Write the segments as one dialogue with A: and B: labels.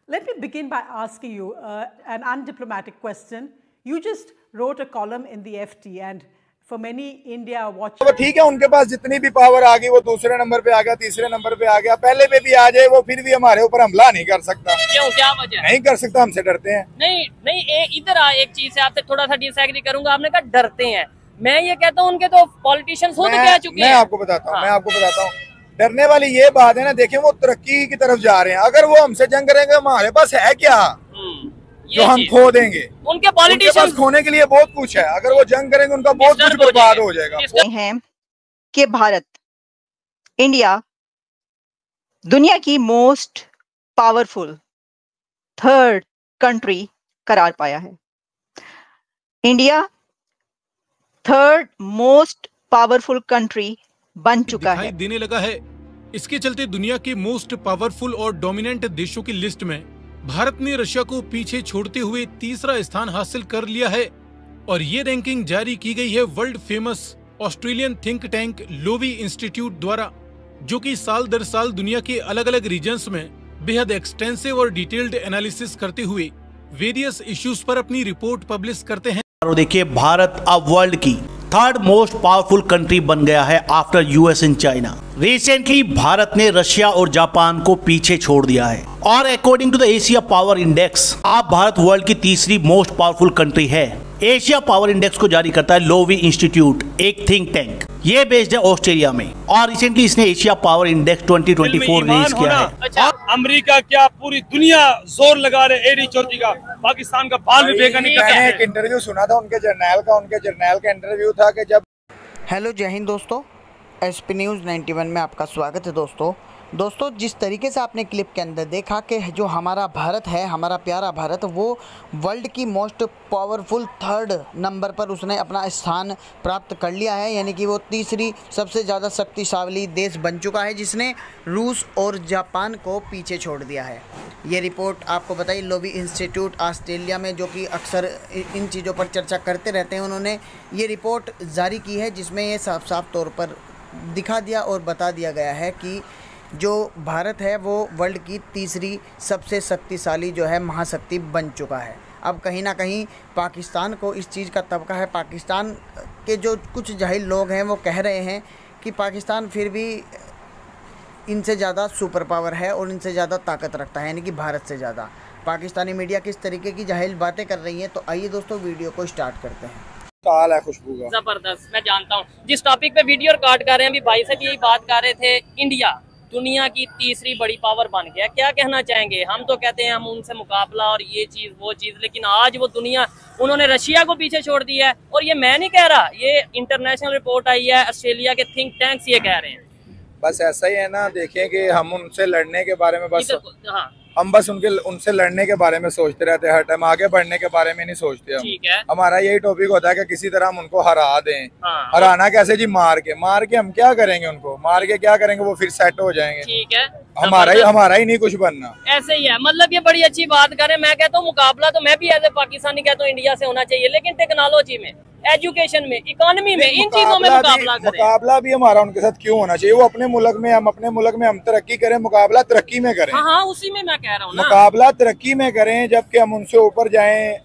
A: Let me begin by asking you an undiplomatic question. You just wrote a column in the FT and for many India watchers...
B: वो ठीक है, उनके पास जितनी भी power आ गई, वो दूसरे नंबर पे आ गया, तीसरे नंबर पे आ गया, पहले पे भी आ जाए, वो फिर भी हमारे ऊपर हमला नहीं कर सकता।
C: क्यों, क्या वजह?
B: नहीं कर सकता, हमसे डरते हैं।
C: नहीं, इधर एक चीज से आपसे थोड़ा सा डिसएग्री करूंगा। आपने कहा डरते हैं, मैं ये कहता हूँ उनके तो पॉलिटिशियंस हो कह चुके हैं।
B: मैं आपको बताता हूँ, डरने वाली ये बात है ना। देखिए, वो तरक्की की तरफ जा रहे हैं, अगर वो हमसे जंग करेंगे, हमारे पास है क्या जो हम खो देंगे?
C: उनके पॉलिटिशियंस
B: खोने के लिए बहुत कुछ है, अगर वो जंग करेंगे उनका बहुत कुछ बर्बाद हो जाएगा।
D: हैं कि भारत, इंडिया दुनिया की मोस्ट पावरफुल थर्ड कंट्री करार पाया है। India third most powerful country बन चुका है,
E: देने लगा है। इसके चलते दुनिया के मोस्ट पावरफुल और डोमिनेंट देशों की लिस्ट में भारत ने रशिया को पीछे छोड़ते हुए तीसरा स्थान हासिल कर लिया है। और ये रैंकिंग जारी की गई है world famous Australian think tank Loewi institute द्वारा, जो कि साल दर साल दुनिया के अलग अलग रीजन्स में बेहद एक्सटेंसिव और डिटेल्ड एनालिसिस करते हुए वेरियस इश्यूज पर अपनी रिपोर्ट पब्लिश करते हैं।
F: और देखिए, भारत अब वर्ल्ड की थर्ड मोस्ट पावरफुल कंट्री बन गया है after US and China. Recently Bharat ने रशिया और जापान को पीछे छोड़ दिया है और according to the Asia power index अब भारत वर्ल्ड की तीसरी मोस्ट पावरफुल कंट्री है। एशिया पावर इंडेक्स को जारी करता है लोवी इंस्टीट्यूट, एक थिंक टैंक। ये बेस्ड है ऑस्ट्रेलिया में और रिसेंटली इसने एशिया पावर इंडेक्स 2024 रिलीज किया है।
G: अच्छा, अमेरिका क्या पूरी दुनिया जोर लगा रहे एडी चौधरी का, पाकिस्तान का बाल भी बेगा नहीं।
B: मैंने एक इंटरव्यू सुना था उनके जर्नल का इंटरव्यू था कि जब...
H: हेलो, जय हिंद दोस्तों, एसपी न्यूज़ 91 में आपका स्वागत है। दोस्तों जिस तरीके से आपने क्लिप के अंदर देखा कि जो हमारा भारत है, हमारा प्यारा भारत, वो वर्ल्ड की मोस्ट पावरफुल थर्ड नंबर पर उसने अपना स्थान प्राप्त कर लिया है, यानी कि वो तीसरी सबसे ज़्यादा शक्तिशाली देश बन चुका है, जिसने रूस और जापान को पीछे छोड़ दिया है। ये रिपोर्ट आपको बताइए लोवी इंस्टीट्यूट ऑस्ट्रेलिया में, जो कि अक्सर इन चीज़ों पर चर्चा करते रहते हैं, उन्होंने ये रिपोर्ट जारी की है, जिसमें ये साफ साफ तौर पर दिखा दिया और बता दिया गया है कि जो भारत है वो वर्ल्ड की तीसरी सबसे शक्तिशाली जो है महाशक्ति बन चुका है। अब कहीं ना कहीं पाकिस्तान को इस चीज़ का तबका है। पाकिस्तान के जो कुछ जाहिल लोग हैं वो कह रहे हैं कि पाकिस्तान फिर भी इनसे ज़्यादा सुपर पावर है और इनसे ज़्यादा ताकत रखता है, यानी कि भारत से ज़्यादा। पाकिस्तानी मीडिया किस तरीके की जाहिल बातें कर रही हैं, तो आइए दोस्तों वीडियो को स्टार्ट करते हैं।
B: ताल है खुशबू का,
C: जबरदस्त। मैं जानता हूँ जिस टॉपिक पे वीडियो रिकॉर्ड कर रहे हैं, अभी भाई से भी यही बात कर रहे थे, इंडिया दुनिया की तीसरी बड़ी पावर बन गया। क्या कहना चाहेंगे? हम तो कहते हैं हम उनसे मुकाबला और ये चीज वो चीज, लेकिन आज वो दुनिया, उन्होंने रशिया को पीछे छोड़ दिया है। और ये मैं नहीं कह रहा, ये इंटरनेशनल रिपोर्ट आई है, ऑस्ट्रेलिया के थिंक टैंक्स ये कह रहे हैं।
B: बस ऐसा ही है ना। देखें कि हम उनसे लड़ने के बारे में
C: हम
B: बस उनसे लड़ने के बारे में सोचते रहते हैं हर टाइम, आगे बढ़ने के बारे में नहीं सोचते हम।
C: ठीक है,
B: हमारा यही टॉपिक होता है कि किसी तरह हम उनको हरा दें।
C: हाँ।
B: हराना कैसे जी? मार के हम क्या करेंगे? उनको मार के क्या करेंगे? वो फिर सेट हो जाएंगे।
C: ठीक है,
B: हमारा ही नहीं कुछ बनना।
C: ऐसे ही है, मतलब ये बड़ी अच्छी बात करें। मैं कहता हूँ मुकाबला तो मैं भी एज ए पाकिस्तानी कहता हूँ इंडिया से होना चाहिए, लेकिन टेक्नोलॉजी में, एजुकेशन में, इकोनॉमी में, इन चीजों में
B: मुकाबला भी हमारा उनके साथ क्यों होना चाहिए? वो अपने मुल्क में, हम अपने मुल्क में हम तरक्की करें, मुकाबला तरक्की में करें।
C: हाँ, उसी में मैं कह रहा हूँ ना,
B: मुकाबला तरक्की में करें, जबकि हम उनसे ऊपर जाएं।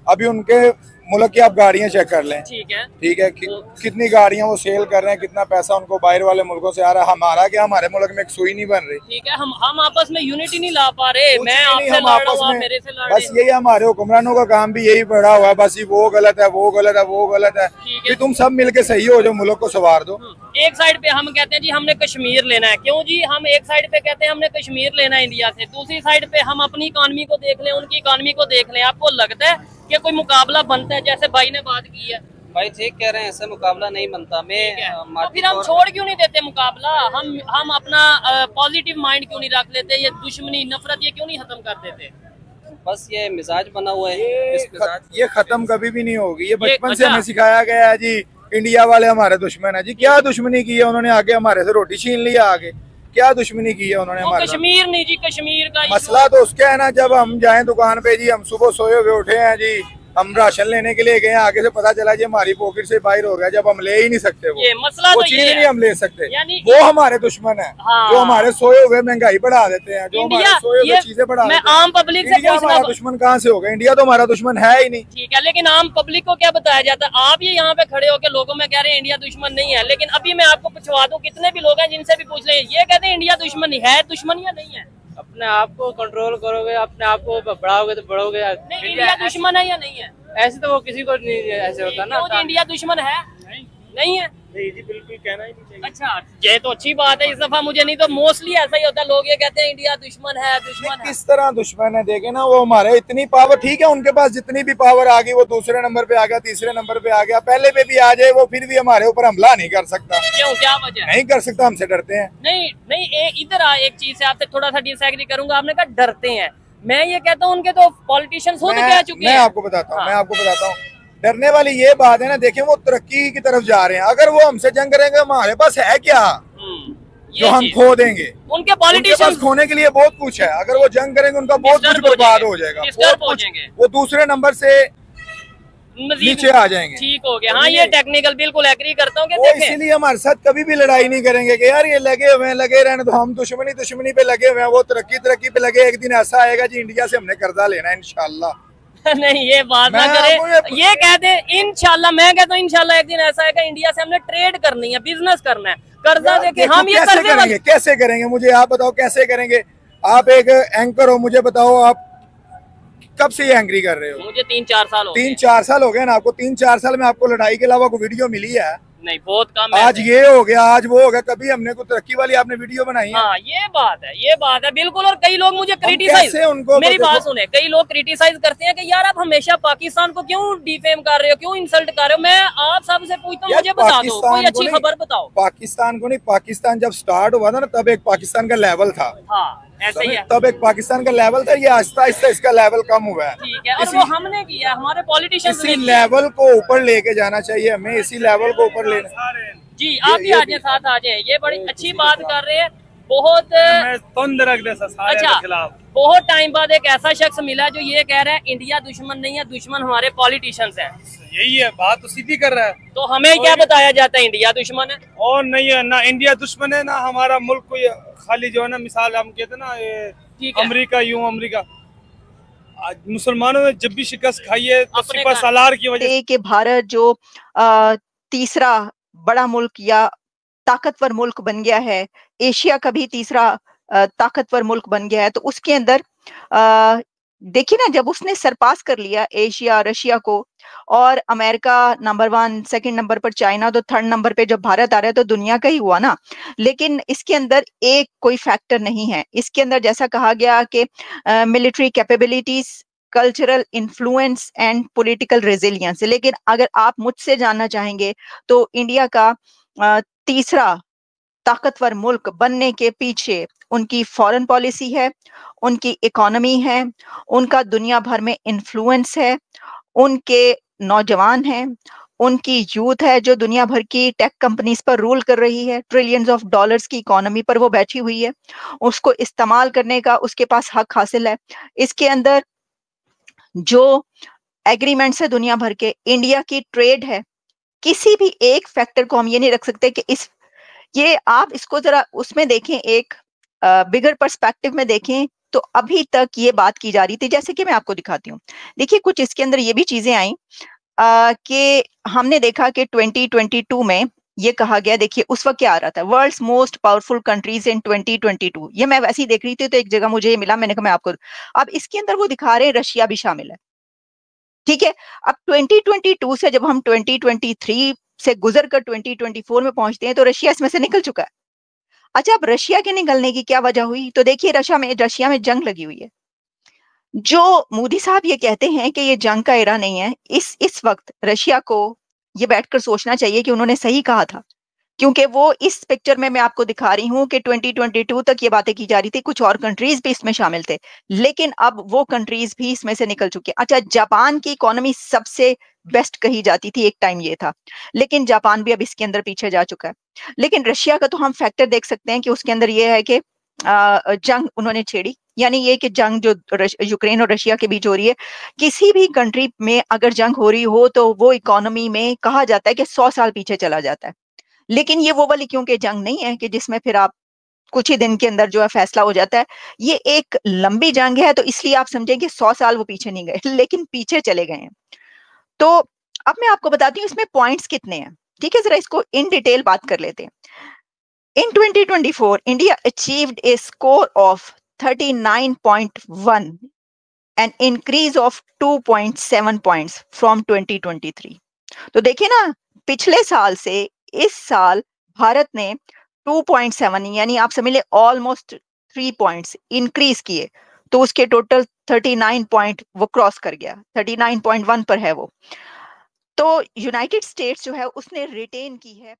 B: अभी उनके मुल्क की आप गाड़ियां चेक कर लें।
C: ठीक है,
B: कितनी गाड़ियां वो सेल कर रहे हैं, कितना पैसा उनको बाहर वाले मुल्कों से आ रहा है। हमारा क्या, हमारे मुल्क में एक सुई नहीं बन रही।
C: ठीक है, हम आपस में यूनिटी नहीं ला पा रहे। मैं आपसे लड़ रहा हूं, मेरे से लड़ रहे।
B: बस यही हमारे हुक्मरानों का काम भी यही पड़ा हुआ है, बस वो गलत है, वो गलत है, वो गलत है। कि तुम सब मिलके सही हो, जो मुल्क को संवार दो।
C: एक साइड पे हम कहते हैं जी हमने कश्मीर लेना है। क्यों जी? हम एक साइड पे कहते हैं हमने कश्मीर लेना है इंडिया से, दूसरी साइड पे हम अपनी इकॉनमी को देख लें, उनकी इकॉनमी को देख लें। आपको लगता है कि कोई मुकाबला बनता है? जैसे भाई ने बात की है,
I: भाई ठीक कह रहे हैं, ऐसे मुकाबला नहीं बनता।
C: तो फिर हम छोड़ क्यों नहीं देते मुकाबला? हम अपना पॉजिटिव माइंड क्यों नहीं रख लेते? ये दुश्मनी, नफरत, ये क्यों नहीं खत्म कर देते?
I: बस ये मिजाज बना हुआ है,
B: ये खत्म कभी भी नहीं होगी। ये बचपन से हमें सिखाया गया है जी, इंडिया वाले हमारे दुश्मन है जी। क्या दुश्मनी की है उन्होंने? आगे हमारे से रोटी छीन लिया, आगे क्या दुश्मनी की है उन्होंने हमारे?
C: कश्मीर नहीं जी, कश्मीर का
B: मसला तो उसका है ना, जब हम जाएं दुकान पे जी, हम सुबह सोए हुए उठे हैं जी, हम राशन लेने के लिए गए, आगे से पता चला जी हमारी पॉकेट से बाहर हो गया, जब हम ले ही नहीं सकते
C: ये मसला
B: वो
C: तो
B: चीज
C: ये
B: नहीं हम ले सकते,
C: यानी
B: वो हमारे दुश्मन है।
C: हाँ।
B: जो हमारे सोए हुए महंगाई बढ़ा देते हैं, जो हमारे सोए हुए चीजें बढ़ा
C: मैं
B: देते हैं।
C: आम पब्लिक से
B: इंडिया हमारा दुश्मन कहाँ से होगा? इंडिया तो हमारा दुश्मन है ही नहीं।
C: ठीक है, लेकिन आम पब्लिक को क्या बताया जाता है? आप ये यहाँ पे खड़े होकर लोगों में कह रहे हैं इंडिया दुश्मन नहीं है, लेकिन अभी मैं आपको पूछवा दूं, कितने भी लोग हैं जिनसे भी पूछ लें, ये कहते हैं इंडिया दुश्मन है। दुश्मन या नहीं है?
I: अपने आप को कंट्रोल करोगे, अपने आप को बढ़ाओगे तो बढ़ोगे।
C: नहीं, इंडिया दुश्मन है या नहीं है?
I: ऐसे तो वो किसी को नहीं ऐसे होता ना।
C: तो इंडिया दुश्मन है? नहीं है?
G: नहीं जी, बिल्कुल कहना ही नहीं चाहिए।
C: अच्छा, ये तो अच्छी बात है, इस दफा मुझे नहीं तो मोस्टली ऐसा ही होता है, लोग ये कहते हैं इंडिया दुश्मन है। दुश्मन है
B: किस तरह दुश्मन है? देखे ना, वो हमारे इतनी पावर, ठीक है उनके पास जितनी भी पावर आ गई, वो दूसरे नंबर पे आ गया, तीसरे नंबर पे आ गया, पहले पे भी आ जाए, वो फिर भी हमारे ऊपर हमला नहीं कर सकता।
C: क्यों, क्या वजह?
B: नहीं कर सकता, हमसे डरते हैं।
C: नहीं नहीं, इधर एक चीज से आपसे थोड़ा सा डिसएग्री करूंगा। आपने कहा डरते हैं, मैं ये कहता हूँ उनके तो पॉलिटिशियंस खुद कह चुके हैं।
B: मैं आपको बताता हूँ डरने वाली ये बात है ना। देखिए वो तरक्की की तरफ जा रहे हैं, अगर वो हमसे जंग करेंगे, हमारे पास है क्या जो हम खो देंगे?
C: उनके पॉलिटिशियंस
B: खोने के लिए बहुत कुछ है, अगर वो जंग करेंगे उनका बहुत कुछ बर्बाद हो जाएगा, वो दूसरे नंबर से नीचे आ जाएंगे।
C: ठीक हो गया, हाँ ये टेक्निकल बिल्कुल एग्री करता हूँ।
B: वो इसीलिए हमारे साथ कभी भी लड़ाई नहीं करेंगे कि यार ये लगे हुए हैं, लगे रहने तो, हम दुश्मनी पे लगे हुए हैं, वो तरक्की पे लगे। एक दिन ऐसा आएगा जी इंडिया से हमने कर्जा लेना है इंशाल्लाह।
C: नहीं, ये बात ना करे, ये कहते इंशाल्लाह। मैं कहता हूँ इंशाल्लाह एक दिन ऐसा आएगा, इंडिया से हमने ट्रेड करनी है, बिजनेस करना है, कर्जा देके हम ये
B: कैसे करेंगे? मुझे आप बताओ कैसे करेंगे? आप एक एंकर हो, मुझे बताओ आप कब से ये एंग्री कर रहे हो?
C: मुझे 3-4 साल हो गए।
B: 3-4 साल हो गए ना आपको? 3-4 साल में आपको लड़ाई के अलावा कोई वीडियो मिली है?
C: नहीं, बहुत कम।
B: आज ये हो गया, आज वो हो गया, कभी हमने कोई तरक्की वाली आपने वीडियो बनाई है?
C: हाँ, ये बात है बिल्कुल। और कई लोग मुझे क्रिटिसाइज, मेरी बात सुने, कई लोग क्रिटिसाइज करते हैं कि यार आप हमेशा पाकिस्तान को क्यों डिफेम कर रहे हो, क्यों इंसल्ट कर रहे हो? मैं आप सबसे पूछता हूँ, मुझे बता दो कोई अच्छी खबर बताओ।
B: पाकिस्तान को नहीं, पाकिस्तान जब स्टार्ट हुआ था ना, तब एक पाकिस्तान का लेवल था।
C: हाँ, ऐसे ही है।
B: तब एक पाकिस्तान का लेवल था, ये आहिस्ता आहिस्ता इसका लेवल कम हुआ है।
C: ठीक है, और वो हमने किया, हमारे पॉलिटिशियंस
B: इसी लेवल को ऊपर लेके जाना चाहिए हमें, इसी लेवल को ऊपर लेना।
C: जी, आप भी आ जाए, साथ आ जाए, ये बड़ी अच्छी बात कर रहे हैं। बहुत अच्छा, बहुत टाइम बाद एक ऐसा शख्स मिला जो ये कह रहा है इंडिया दुश्मन नहीं है, दुश्मन हमारे पॉलिटिशियंस हैं।
G: यही है बात, तो सीधी कर रहा है।
C: तो हमें क्या बताया जाता है इंडिया दुश्मन है?
G: और नहीं है ना, इंडिया दुश्मन है ना हमारा मुल्क को, खाली जो है ना, मिसाल हम कहते हैं ना, ये अमेरिका, यूं अमेरिका मुसलमानों ने जब भी शिकस्त खाई है तो सिपा सालार की वजह से।
D: कि भारत जो तीसरा बड़ा मुल्क या ताकतवर मुल्क बन गया है, एशिया का भी तीसरा ताकतवर मुल्क बन गया है, तो उसके अंदर देखिए ना, जब उसने सरपास कर लिया एशिया, रशिया को, और अमेरिका नंबर 1, सेकंड नंबर पर चाइना, तो थर्ड नंबर पे जब भारत आ रहा है तो दुनिया का ही हुआ ना। लेकिन इसके अंदर एक कोई फैक्टर नहीं है, इसके अंदर जैसा कहा गया कि military capabilities, cultural influence and political resilience. लेकिन अगर आप मुझसे जानना चाहेंगे तो इंडिया का तीसरा ताकतवर मुल्क बनने के पीछे उनकी फॉरेन पॉलिसी है, उनकी इकोनॉमी है, उनका दुनिया भर में इन्फ्लुएंस है, उनके नौजवान हैं, उनकी यूथ है जो दुनिया भर की टेक कंपनीज पर रूल कर रही है, ट्रिलियंस ऑफ डॉलर्स की इकोनॉमी पर वो बैठी हुई है, उसको इस्तेमाल करने का उसके पास हक हासिल है। इसके अंदर जो एग्रीमेंट्स है दुनिया भर के, इंडिया की ट्रेड है, किसी भी एक फैक्टर को हम ये नहीं रख सकते कि ये आप इसको जरा उसमें देखें, एक बिगर पर्सपेक्टिव में देखें, तो अभी तक ये बात की जा रही थी, जैसे कि मैं आपको दिखाती हूँ। देखिए कुछ इसके अंदर ये भी चीजें आई कि हमने देखा कि 2022 में ये कहा गया, देखिए उस वक्त क्या आ रहा था, world's most powerful countries in 2022। ये मैं वैसे ही देख रही थी तो एक जगह मुझे ये मिला, मैंने कहा मैं आपको, अब इसके अंदर वो दिखा रहे हैं रशिया भी शामिल है। ठीक है, अब 2022 से जब हम 2023 से गुजर कर 2024 में पहुंचते हैं तो रशिया इसमें से निकल चुका है। अच्छा, अब रशिया के निकलने की क्या वजह हुई? तो देखिए रशिया में जंग लगी हुई है। जो मोदी साहब ये कहते हैं कि ये जंग का एरा नहीं है, इस वक्त रशिया को ये बैठकर सोचना चाहिए कि उन्होंने सही कहा था, क्योंकि वो इस पिक्चर में मैं आपको दिखा रही हूँ कि 2022 तक ये बातें की जा रही थी, कुछ और कंट्रीज भी इसमें शामिल थे, लेकिन अब वो कंट्रीज भी इसमें से निकल चुके हैं। अच्छा, जापान की इकोनॉमी सबसे बेस्ट कही जाती थी, एक टाइम ये था, लेकिन जापान भी अब इसके अंदर पीछे जा चुका है। लेकिन रशिया का तो हम फैक्टर देख सकते हैं कि उसके अंदर ये है कि जंग उन्होंने छेड़ी, यानी ये कि जंग जो यूक्रेन और रशिया के बीच हो रही है, किसी भी कंट्री में अगर जंग हो रही हो तो वो इकोनॉमी में कहा जाता है कि 100 साल पीछे चला जाता है। लेकिन ये वो वाली क्योंकि जंग नहीं है कि जिसमें फिर आप कुछ ही दिन के अंदर जो है फैसला हो जाता है। ये एक लंबी जंग है, तो इसलिए आप समझें कि 100 साल वो पीछे नहीं गए, लेकिन पीछे चले गए हैं। तो अब मैं आपको बताती हूँ इसमें पॉइंट्स कितने हैं। ठीक है, जरा इसको इन डिटेल बात कर लेते हैं। In 2024, India achieved a score of 39.1, an increase of 2.7 points from 2023. तो देखिए ना, पिछले साल से इस साल भारत ने 2.7 यानी आप समझ ले ऑलमोस्ट 3 पॉइंट्स इंक्रीज किए, तो उसके टोटल 39 पॉइंट वो क्रॉस कर गया, 39.1 पर है वो। तो यूनाइटेड स्टेट्स जो है उसने रिटेन की है